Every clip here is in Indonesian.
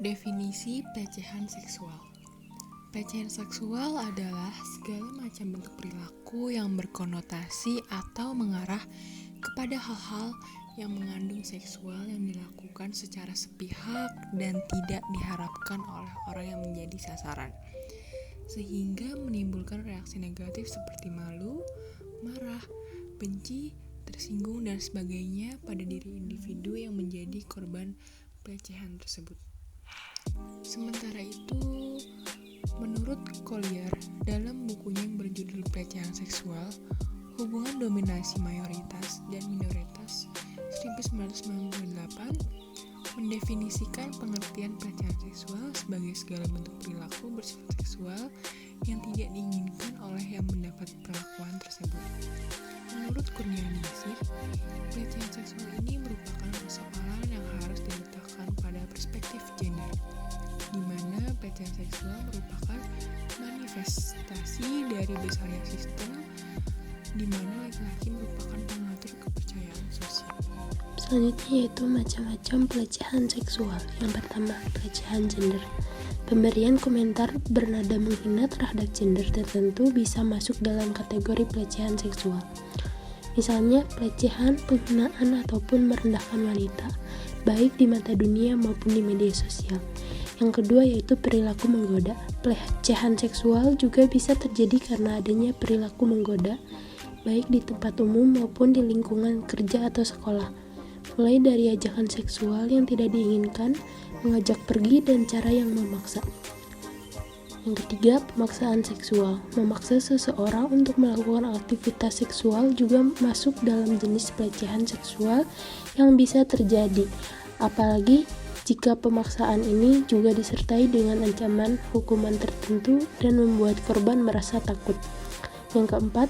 Definisi pelecehan seksual. Pelecehan seksual adalah segala macam bentuk perilaku yang berkonotasi atau mengarah kepada hal-hal yang mengandung seksual yang dilakukan secara sepihak dan tidak diharapkan oleh orang yang menjadi sasaran, sehingga menimbulkan reaksi negatif seperti malu, marah, benci, tersinggung, dan sebagainya pada diri individu yang menjadi korban pelecehan tersebut. Sementara itu, menurut Collier, dalam bukunya yang berjudul Pelecehan Seksual, Hubungan Dominasi Mayoritas dan Minoritas 1998, mendefinisikan pengertian pelecehan seksual sebagai segala bentuk perilaku bersifat seksual yang tidak diinginkan oleh yang mendapat perlakuan tersebut. Menurut Kurnianingsih, pelecehan seksual ini merupakan persoalan yang harus diletakkan pada perspektif gender, di mana pelecehan seksual merupakan manifestasi dari besarnya sistem di mana laki-laki merupakan pengatur kepercayaan sosial. Selanjutnya yaitu macam-macam pelecehan seksual. Yang pertama, pelecehan gender. Pemberian komentar bernada menghina terhadap gender tertentu bisa masuk dalam kategori pelecehan seksual. Misalnya, pelecehan, penghinaan, ataupun merendahkan wanita, baik di mata dunia maupun di media sosial. Yang kedua yaitu perilaku menggoda. Pelecehan seksual juga bisa terjadi karena adanya perilaku menggoda, baik di tempat umum maupun di lingkungan kerja atau sekolah. Mulai dari ajakan seksual yang tidak diinginkan, mengajak pergi, dan cara yang memaksa. Yang ketiga, pemaksaan seksual. Memaksa seseorang untuk melakukan aktivitas seksual juga masuk dalam jenis pelecehan seksual yang bisa terjadi, apalagi jika pemaksaan ini juga disertai dengan ancaman hukuman tertentu dan membuat korban merasa takut. Yang keempat,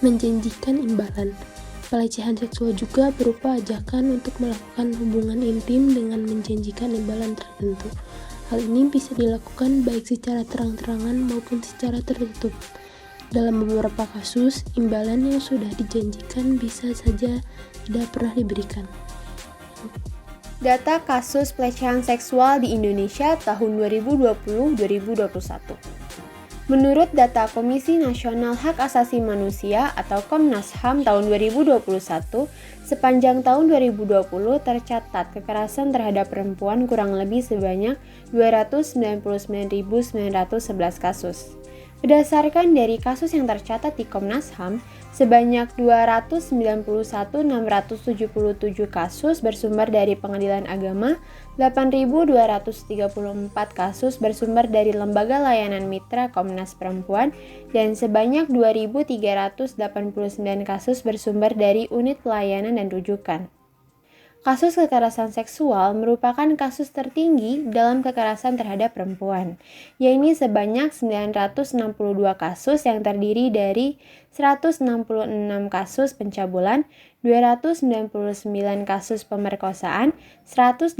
menjanjikan imbalan. Pelecehan seksual juga berupa ajakan untuk melakukan hubungan intim dengan menjanjikan imbalan tertentu. Hal ini bisa dilakukan baik secara terang-terangan maupun secara tertutup. Dalam beberapa kasus, imbalan yang sudah dijanjikan bisa saja tidak pernah diberikan. Data kasus pelecehan seksual di Indonesia tahun 2020-2021. Menurut data Komisi Nasional Hak Asasi Manusia atau Komnas HAM tahun 2021, sepanjang tahun 2020 tercatat kekerasan terhadap perempuan kurang lebih sebanyak 299.911 kasus. Berdasarkan dari kasus yang tercatat di Komnas HAM, sebanyak 291.677 kasus bersumber dari pengadilan agama, 8.234 kasus bersumber dari lembaga layanan mitra Komnas Perempuan, dan sebanyak 2.389 kasus bersumber dari unit pelayanan dan rujukan. Kasus kekerasan seksual merupakan kasus tertinggi dalam kekerasan terhadap perempuan, yaitu sebanyak 962 kasus yang terdiri dari 166 kasus pencabulan, 299 kasus pemerkosaan, 181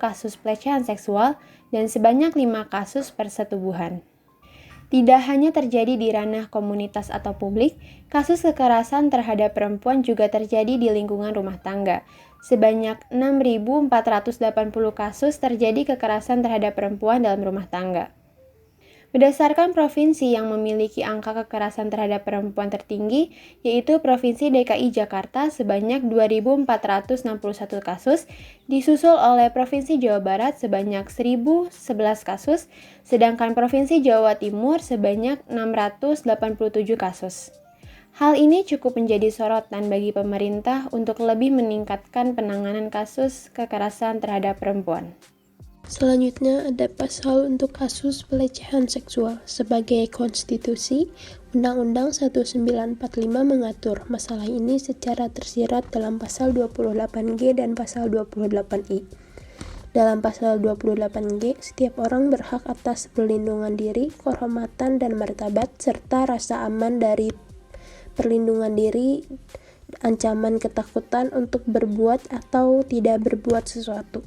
kasus pelecehan seksual, dan sebanyak 5 kasus persetubuhan. Tidak hanya terjadi di ranah komunitas atau publik, kasus kekerasan terhadap perempuan juga terjadi di lingkungan rumah tangga. Sebanyak 6.480 kasus terjadi kekerasan terhadap perempuan dalam rumah tangga. Berdasarkan provinsi yang memiliki angka kekerasan terhadap perempuan tertinggi, yaitu Provinsi DKI Jakarta sebanyak 2.461 kasus, disusul oleh Provinsi Jawa Barat sebanyak 1.011 kasus, sedangkan Provinsi Jawa Timur sebanyak 687 kasus. Hal ini cukup menjadi sorotan bagi pemerintah untuk lebih meningkatkan penanganan kasus kekerasan terhadap perempuan. Selanjutnya ada pasal untuk kasus pelecehan seksual. Sebagai konstitusi, Undang-Undang 1945 mengatur masalah ini secara tersirat dalam pasal 28G dan pasal 28I. Dalam pasal 28G, setiap orang berhak atas perlindungan diri, kehormatan dan martabat, serta rasa aman dari perlindungan diri, ancaman ketakutan untuk berbuat atau tidak berbuat sesuatu.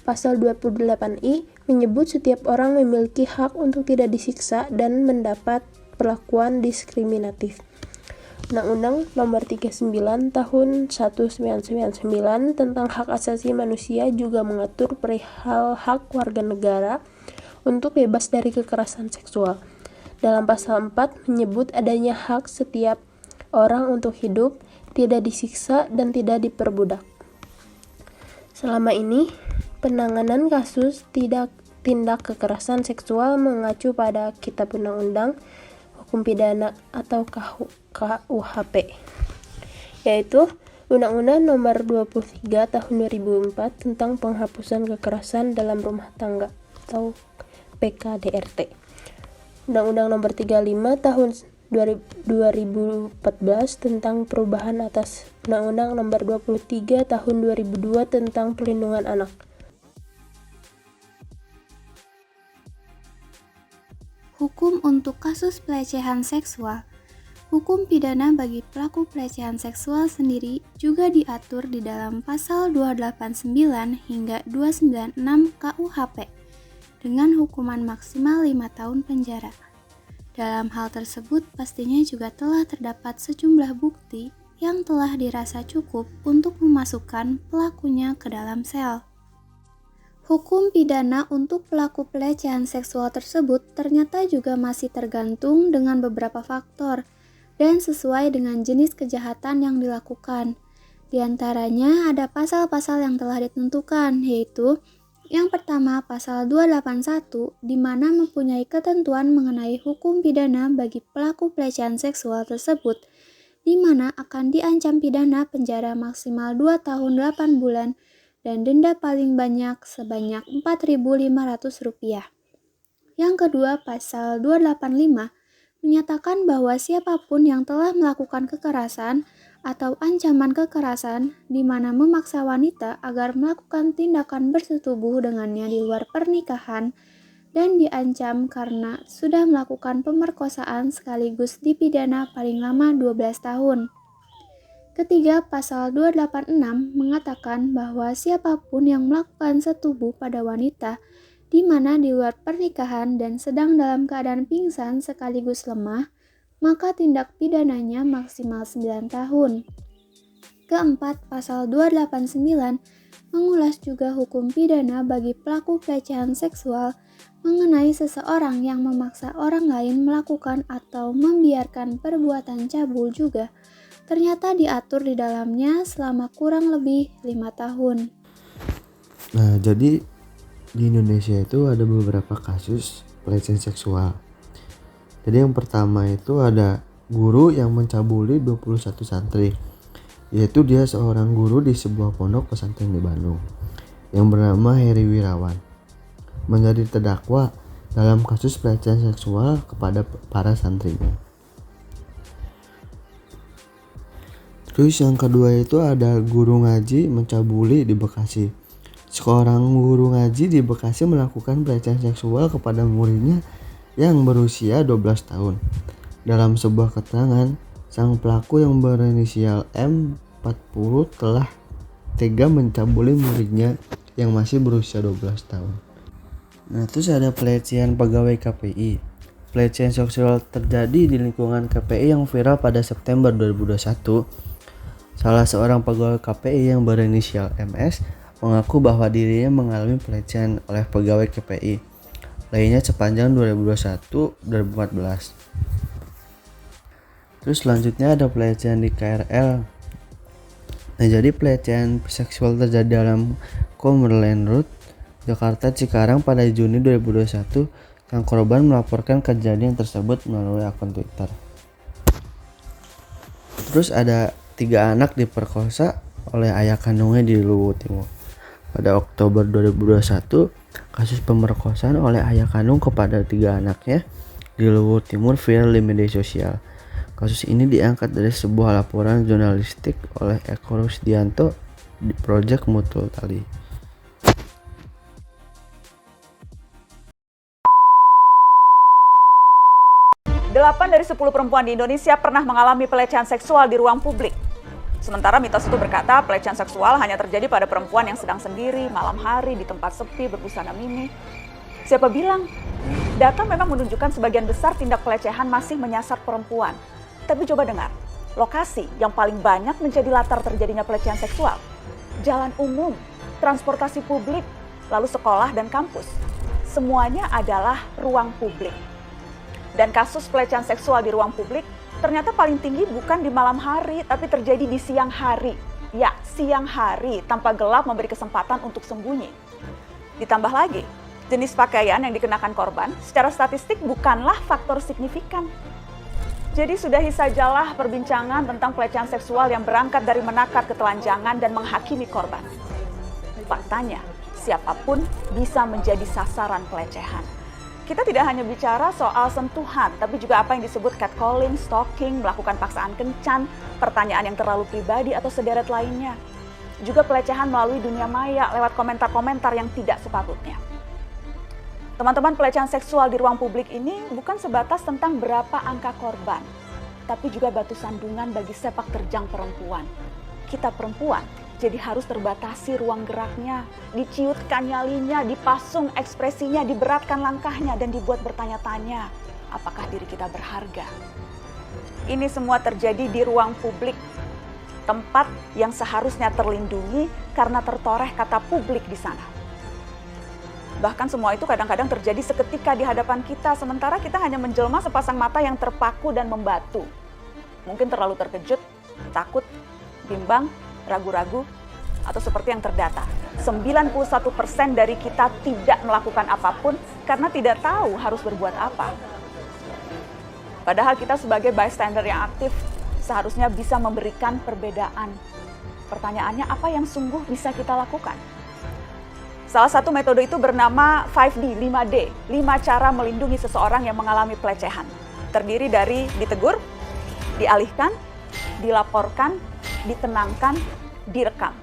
Pasal 28I menyebut setiap orang memiliki hak untuk tidak disiksa dan mendapat perlakuan diskriminatif. Undang-Undang Nomor 39 Tahun 1999 tentang Hak Asasi Manusia juga mengatur perihal hak warga negara untuk bebas dari kekerasan seksual. Dalam pasal 4 menyebut adanya hak setiap orang untuk hidup, tidak disiksa, dan tidak diperbudak. Selama ini, penanganan kasus tindak kekerasan seksual mengacu pada Kitab Undang-Undang Hukum Pidana atau KUHP, yaitu Undang-Undang Nomor 23 Tahun 2004 tentang Penghapusan Kekerasan dalam Rumah Tangga atau PKDRT. Undang-Undang Nomor 35 Tahun 2014 tentang perubahan atas Undang-Undang Nomor 23 Tahun 2002 tentang Perlindungan Anak. Hukum untuk kasus pelecehan seksual. Hukum pidana bagi pelaku pelecehan seksual sendiri juga diatur di dalam pasal 289 hingga 296 KUHP dengan hukuman maksimal 5 tahun penjara. Dalam hal tersebut pastinya juga telah terdapat sejumlah bukti yang telah dirasa cukup untuk memasukkan pelakunya ke dalam sel. Hukum pidana untuk pelaku pelecehan seksual tersebut ternyata juga masih tergantung dengan beberapa faktor dan sesuai dengan jenis kejahatan yang dilakukan. Di antaranya ada pasal-pasal yang telah ditentukan, yaitu yang pertama pasal 281 di mana mempunyai ketentuan mengenai hukum pidana bagi pelaku pelecehan seksual tersebut, di mana akan diancam pidana penjara maksimal 2 tahun 8 bulan dan denda paling banyak sebanyak Rp4.500. Yang kedua, pasal 285 menyatakan bahwa siapapun yang telah melakukan kekerasan atau ancaman kekerasan di mana memaksa wanita agar melakukan tindakan bersetubuh dengannya di luar pernikahan dan diancam karena sudah melakukan pemerkosaan sekaligus dipidana paling lama 12 tahun. Ketiga, pasal 286 mengatakan bahwa siapapun yang melakukan setubuh pada wanita di mana di luar pernikahan dan sedang dalam keadaan pingsan sekaligus lemah, maka tindak pidananya maksimal 9 tahun. Keempat, pasal 289 mengulas juga hukum pidana bagi pelaku pelecehan seksual mengenai seseorang yang memaksa orang lain melakukan atau membiarkan perbuatan cabul juga ternyata diatur di dalamnya selama kurang lebih 5 tahun. Nah, jadi di Indonesia itu ada beberapa kasus pelecehan seksual. Jadi yang pertama itu ada guru yang mencabuli 21 santri, yaitu dia seorang guru di sebuah pondok pesantren di Bandung yang bernama Heri Wirawan, menjadi terdakwa dalam kasus pelecehan seksual kepada para santrinya. Terus yang kedua itu ada guru ngaji mencabuli di Bekasi. Seorang guru ngaji di Bekasi melakukan pelecehan seksual kepada muridnya yang berusia 12 tahun. Dalam sebuah keterangan, sang pelaku yang berinisial M40 telah tega mencabuli muridnya yang masih berusia 12 tahun. Nah, terus ada pelecehan pegawai KPI. Pelecehan seksual terjadi di lingkungan KPI yang viral pada September 2021. Salah seorang pegawai KPI yang berinisial MS mengaku bahwa dirinya mengalami pelecehan oleh pegawai KPI lainnya sepanjang 2021-2014. Terus selanjutnya ada pelecehan di KRL. Nah, jadi pelecehan seksual terjadi dalam Cumberland Road, Jakarta Cikarang pada Juni 2021. Sang korban melaporkan kejadian tersebut melalui akun Twitter. Terus ada 3 anak diperkosa oleh ayah kandungnya di Luwu Timur. Pada Oktober 2021, kasus pemerkosaan oleh ayah kandung kepada 3 anaknya di Luwu Timur viral di media sosial. Kasus ini diangkat dari sebuah laporan jurnalistik oleh Eko Rusdianto di Project Mutual Tali. Delapan dari 10 perempuan di Indonesia pernah mengalami pelecehan seksual di ruang publik. Sementara mitos itu berkata pelecehan seksual hanya terjadi pada perempuan yang sedang sendiri, malam hari, di tempat sepi, berbusana mini. Siapa bilang? Data memang menunjukkan sebagian besar tindak pelecehan masih menyasar perempuan. Tapi coba dengar, Lokasi yang paling banyak menjadi latar terjadinya pelecehan seksual, jalan umum, transportasi publik, lalu sekolah dan kampus. Semuanya adalah ruang publik. Dan kasus pelecehan seksual di ruang publik ternyata paling tinggi bukan di malam hari, tapi terjadi di siang hari. Ya, siang hari tanpa gelap memberi kesempatan untuk sembunyi. Ditambah lagi, jenis pakaian yang dikenakan korban secara statistik bukanlah faktor signifikan. Jadi sudahi sajalah perbincangan tentang pelecehan seksual yang berangkat dari menakar ketelanjangan dan menghakimi korban. Faktanya, siapapun bisa menjadi sasaran pelecehan. Kita tidak hanya bicara soal sentuhan, tapi juga apa yang disebut catcalling, stalking, melakukan paksaan kencan, pertanyaan yang terlalu pribadi atau sederet lainnya. Juga pelecehan melalui dunia maya lewat komentar-komentar yang tidak sepatutnya. Teman-teman, pelecehan seksual di ruang publik ini bukan sebatas tentang berapa angka korban, tapi juga batu sandungan bagi sepak terjang perempuan. Kita perempuan jadi harus terbatasi ruang geraknya, diciutkan nyalinya, dipasung ekspresinya, diberatkan langkahnya, dan dibuat bertanya-tanya, apakah diri kita berharga? Ini semua terjadi di ruang publik, tempat yang seharusnya terlindungi karena tertoreh kata publik di sana. Bahkan semua itu kadang-kadang terjadi seketika di hadapan kita, sementara kita hanya menjelma sepasang mata yang terpaku dan membatu. Mungkin terlalu terkejut, takut, bimbang, ragu-ragu, atau seperti yang terdata. 91% dari kita tidak melakukan apapun karena tidak tahu harus berbuat apa. Padahal kita sebagai bystander yang aktif seharusnya bisa memberikan perbedaan. Pertanyaannya, apa yang sungguh bisa kita lakukan? Salah satu metode itu bernama 5D, 5D, 5 cara melindungi seseorang yang mengalami pelecehan. Terdiri dari ditegur, dialihkan, dilaporkan, ditenangkan, direkam.